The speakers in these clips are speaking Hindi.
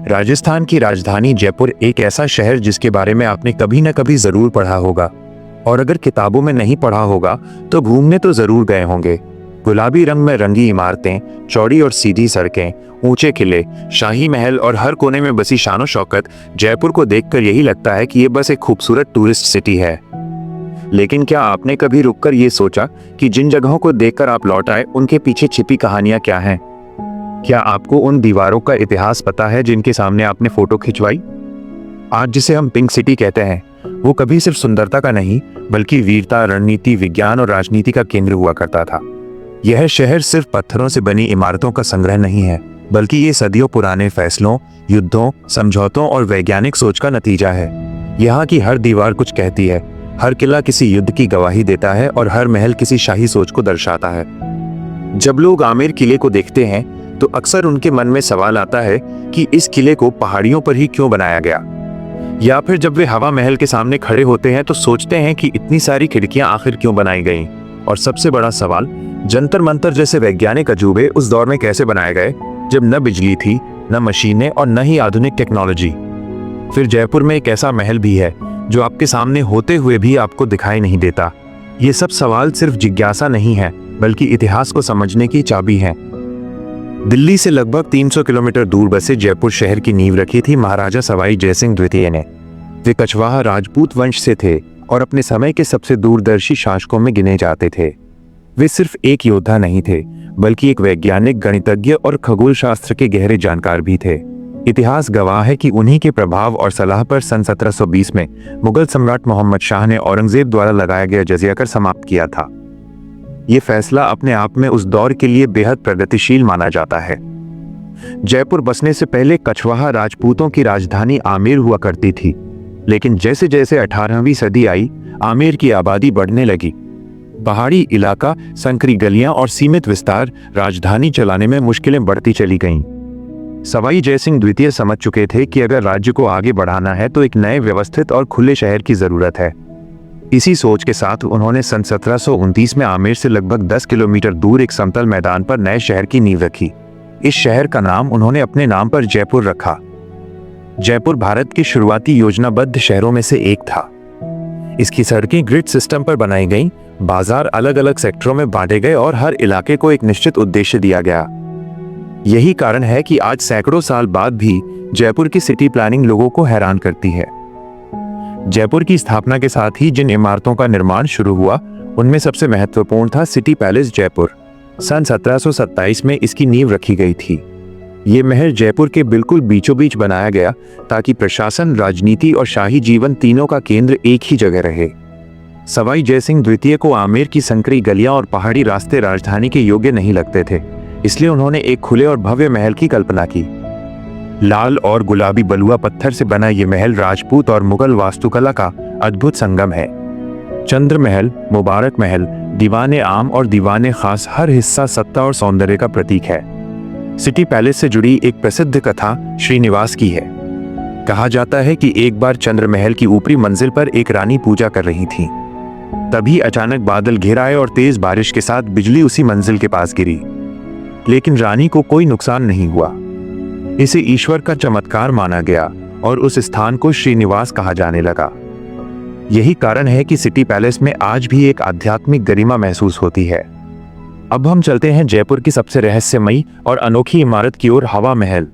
राजस्थान की राजधानी जयपुर एक ऐसा शहर जिसके बारे में आपने कभी न कभी जरूर पढ़ा होगा, और अगर किताबों में नहीं पढ़ा होगा तो घूमने तो जरूर गए होंगे। गुलाबी रंग में रंगी इमारतें, चौड़ी और सीधी सड़कें, ऊंचे किले, शाही महल और हर कोने में बसी शानो शौकत, जयपुर को देखकर यही लगता है कि ये बस एक खूबसूरत टूरिस्ट सिटी है। लेकिन क्या आपने कभी रुककर ये सोचा कि जिन जगहों को देखकर आप लौट आए उनके पीछे छिपी कहानियां क्या हैं? क्या आपको उन दीवारों का इतिहास पता है जिनके सामने आपने फोटो खिंचवाई? आज जिसे हम पिंक सिटी कहते हैं, वो कभी सिर्फ सुंदरता का नहीं बल्कि वीरता, रणनीति, विज्ञान और राजनीति का केंद्र हुआ करता था। यह शहर सिर्फ पत्थरों से बनी इमारतों का संग्रह नहीं है, बल्कि ये सदियों पुराने फैसलों, युद्धों, समझौतों और वैज्ञानिक सोच का नतीजा है। यहाँ की हर दीवार कुछ कहती है, हर किला किसी युद्ध की गवाही देता है और हर महल किसी शाही सोच को दर्शाता है। जब लोग आमेर किले को देखते हैं तो अक्सर उनके मन में सवाल आता है कि इस किले को पहाड़ियों पर ही क्यों बनाया गया, या फिर जब वे हवा महल के सामने खड़े होते हैं तो सोचते हैं कि इतनी सारी खिड़कियां आखिर क्यों बनाई गईं। और सबसे बड़ा सवाल, जंतर मंतर जैसे वैज्ञानिक अजूबे उस दौर में कैसे बनाए गए जब न बिजली थी, न मशीनें और न ही आधुनिक टेक्नोलॉजी। फिर जयपुर में एक ऐसा महल भी है जो आपके सामने होते हुए भी आपको दिखाई नहीं देता। ये सब सवाल सिर्फ जिज्ञासा नहीं है, बल्कि इतिहास को समझने की चाबी है। दिल्ली से लगभग 300 किलोमीटर दूर बसे जयपुर शहर की नींव रखी थी महाराजा सवाई जयसिंह द्वितीय ने। वे कछवाहा राजपूत वंश से थे और अपने समय के सबसे दूरदर्शी शासकों में गिने जाते थे। वे सिर्फ एक योद्धा नहीं थे, बल्कि एक वैज्ञानिक, गणितज्ञ और खगोल शास्त्र के गहरे जानकार भी थे। इतिहास गवाह है कि उन्हीं के प्रभाव और सलाह पर सन 1720 में मुगल सम्राट मोहम्मद शाह ने औरंगजेब द्वारा लगाया गया जजिया कर समाप्त किया था। ये फैसला अपने आप में उस दौर के लिए बेहद प्रगतिशील माना जाता है। जयपुर बसने से पहले कछवाहा राजपूतों की राजधानी आमेर हुआ करती थी, लेकिन जैसे जैसे 18वीं सदी आई, आमेर की आबादी बढ़ने लगी। पहाड़ी इलाका, संकरी गलियां और सीमित विस्तार राजधानी चलाने में मुश्किलें बढ़ती चली गईं। सवाई जयसिंह द्वितीय समझ चुके थे कि अगर राज्य को आगे बढ़ाना है तो एक नए व्यवस्थित और खुले शहर की जरूरत है। इसी सोच के साथ उन्होंने सन 1729 में आमेर से लगभग 10 किलोमीटर दूर एक समतल मैदान पर नए शहर की नींव रखी। इस शहर का नाम उन्होंने अपने नाम पर जयपुर रखा। जयपुर भारत के शुरुआती योजनाबद्ध शहरों में से एक था। इसकी सड़कें ग्रिड सिस्टम पर बनाई गईं, बाजार अलग अलग सेक्टरों में बांटे गए और हर इलाके को एक निश्चित उद्देश्य दिया गया। यही कारण है कि आज सैकड़ों साल बाद भी जयपुर की सिटी प्लानिंग लोगों को हैरान करती है। जयपुर की स्थापना के साथ ही जिन इमारतों का निर्माण शुरू हुआ उनमें सबसे महत्वपूर्ण था सिटी पैलेस जयपुर। सन 1727 में इसकी नींव रखी गई थी। ये महल जयपुर के बिल्कुल बीचों बीच बनाया गया ताकि प्रशासन, राजनीति और शाही जीवन तीनों का केंद्र एक ही जगह रहे। सवाई जयसिंह द्वितीय को आमेर की संकरी गलियां और पहाड़ी रास्ते राजधानी के योग्य नहीं लगते थे, इसलिए उन्होंने एक खुले और भव्य महल की कल्पना की। लाल और गुलाबी बलुआ पत्थर से बना ये महल राजपूत और मुगल वास्तुकला का अद्भुत संगम है। चंद्र महल, मुबारक महल, दीवाने आम और दीवाने खास हर हिस्सा सत्ता और सौंदर्य का प्रतीक है। सिटी पैलेस से जुड़ी एक प्रसिद्ध कथा श्रीनिवास की है। कहा जाता है कि एक बार चंद्र महल की ऊपरी मंजिल पर एक रानी पूजा कर रही थी। तभी अचानक बादल घिर आए और तेज बारिश के साथ बिजली उसी मंजिल के पास गिरी, लेकिन रानी को कोई नुकसान नहीं हुआ। इसे ईश्वर का चमत्कार माना गया और उस स्थान को श्रीनिवास कहा जाने लगा। यही कारण है कि सिटी पैलेस में आज भी एक आध्यात्मिक गरिमा महसूस होती है। अब हम चलते हैं जयपुर की सबसे रहस्यमयी और अनोखी इमारत की ओर, हवा महल।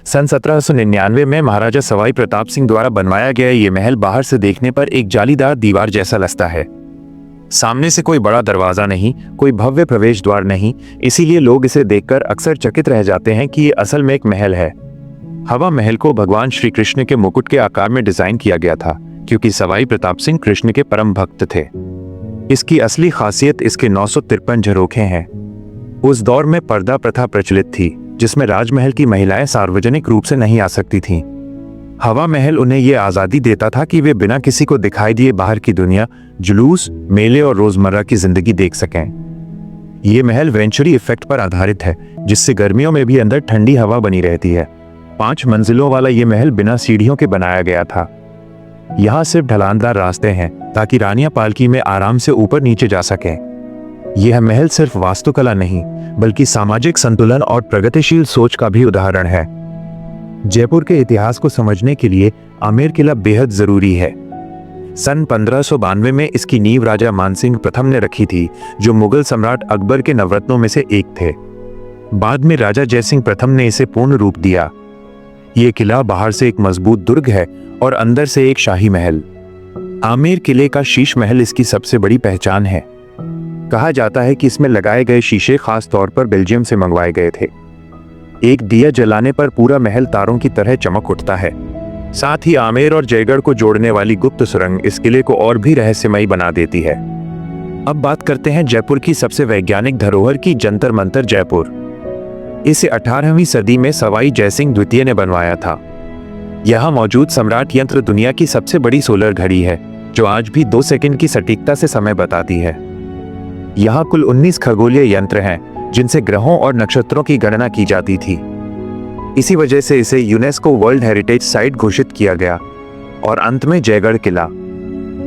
सन 1799 में महाराजा सवाई प्रताप सिंह द्वारा बनवाया गया ये महल बाहर से देखने पर एक जालीदार दीवार जैसा लगता है। सामने से कोई बड़ा दरवाजा नहीं, कोई भव्य प्रवेश द्वार नहीं, इसीलिए लोग इसे देखकर अक्सर चकित रह जाते हैं कि ये असल में एक महल है। हवा महल को भगवान श्री कृष्ण के मुकुट के आकार में डिजाइन किया गया था, क्योंकि सवाई प्रताप सिंह कृष्ण के परम भक्त थे। इसकी असली खासियत इसके 953 झरोखे हैं। उस दौर में पर्दा प्रथा प्रचलित थी, जिसमें राजमहल की महिलाएं सार्वजनिक रूप से नहीं आ सकती थीं। हवा महल उन्हें यह आजादी देता था कि वे बिना किसी को दिखाई दिए बाहर की दुनिया, जुलूस, मेले और रोजमर्रा की जिंदगी देख सकें। ये महल वेंचुरी इफेक्ट पर आधारित है, जिससे गर्मियों में भी अंदर ठंडी हवा बनी रहती है। 5 मंजिलों वाला ये महल बिना सीढ़ियों के बनाया गया था। यहाँ सिर्फ ढलानदार रास्ते हैं ताकि रानियां पालकी में आराम से ऊपर नीचे जा सकें। यह महल सिर्फ वास्तुकला नहीं, बल्कि सामाजिक संतुलन और प्रगतिशील सोच का भी उदाहरण है। जयपुर के इतिहास को समझने के लिए आमेर किला बेहद जरूरी है। सन 1592 में इसकी नींव राजा मानसिंह प्रथम ने रखी थी, जो मुगल सम्राट अकबर के नवरत्नों में से एक थे। बाद में राजा जयसिंह प्रथम ने इसे पूर्ण रूप दिया। ये किला बाहर से एक मजबूत दुर्ग है और अंदर से एक शाही महल। आमेर किले का शीश महल इसकी सबसे बड़ी पहचान है। कहा जाता है कि इसमें लगाए गए शीशे खास तौर पर बेल्जियम से मंगवाए गए थे। एक दिया जलाने पर पूरा महल तारों की तरह चमक उठता है। साथ ही आमेर और जयगढ़ को जोड़ने वाली गुप्त सुरंग इस किले को और भी रहस्यमयी बना देती है। अब बात करते हैं जयपुर की सबसे वैज्ञानिक धरोहर की, जंतर मंतर जयपुर। इसे 18वीं सदी में सवाई जयसिंह द्वितीय ने बनवाया था। यहाँ मौजूद सम्राट यंत्र दुनिया की सबसे बड़ी सोलर घड़ी है, जो आज भी 2 सेकंड की सटीकता से समय बताती है। यहाँ कुल 19 खगोलीय यंत्र हैं, जिनसे ग्रहों और नक्षत्रों की गणना की जाती थी। इसी वजह से इसे यूनेस्को वर्ल्ड हेरिटेज साइट घोषित किया गया। और अंत में जयगढ़ किला।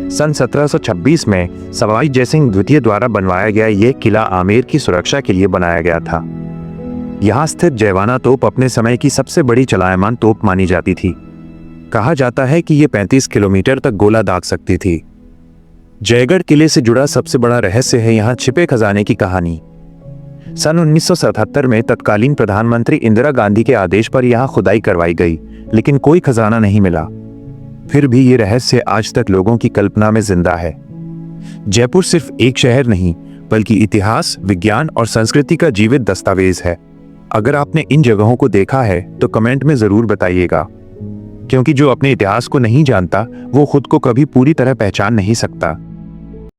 सन 1726 में सवाई जयसिंह द्वितीय द्वारा बनवाया गया यह किला आमेर की सुरक्षा के लिए बनाया गया था। यहाँ स्थित जयवाना तोप अपने समय की सबसे बड़ी चलायमान तोप मानी जाती थी। कहा जाता है कि यह 35 किलोमीटर तक गोला दाग सकती थी। जयगढ़ किले से जुड़ा सबसे बड़ा रहस्य है यहाँ छिपे खजाने की कहानी। सन 1977 में तत्कालीन प्रधानमंत्री इंदिरा गांधी के आदेश पर यहाँ खुदाई करवाई गई, लेकिन कोई खजाना नहीं मिला। फिर भी ये रहस्य आज तक लोगों की कल्पना में जिंदा है। जयपुर सिर्फ एक शहर नहीं, बल्कि इतिहास, विज्ञान और संस्कृति का जीवित दस्तावेज है। अगर आपने इन जगहों को देखा है तो कमेंट में जरूर बताइएगा, क्योंकि जो अपने इतिहास को नहीं जानता वो खुद को कभी पूरी तरह पहचान नहीं सकता।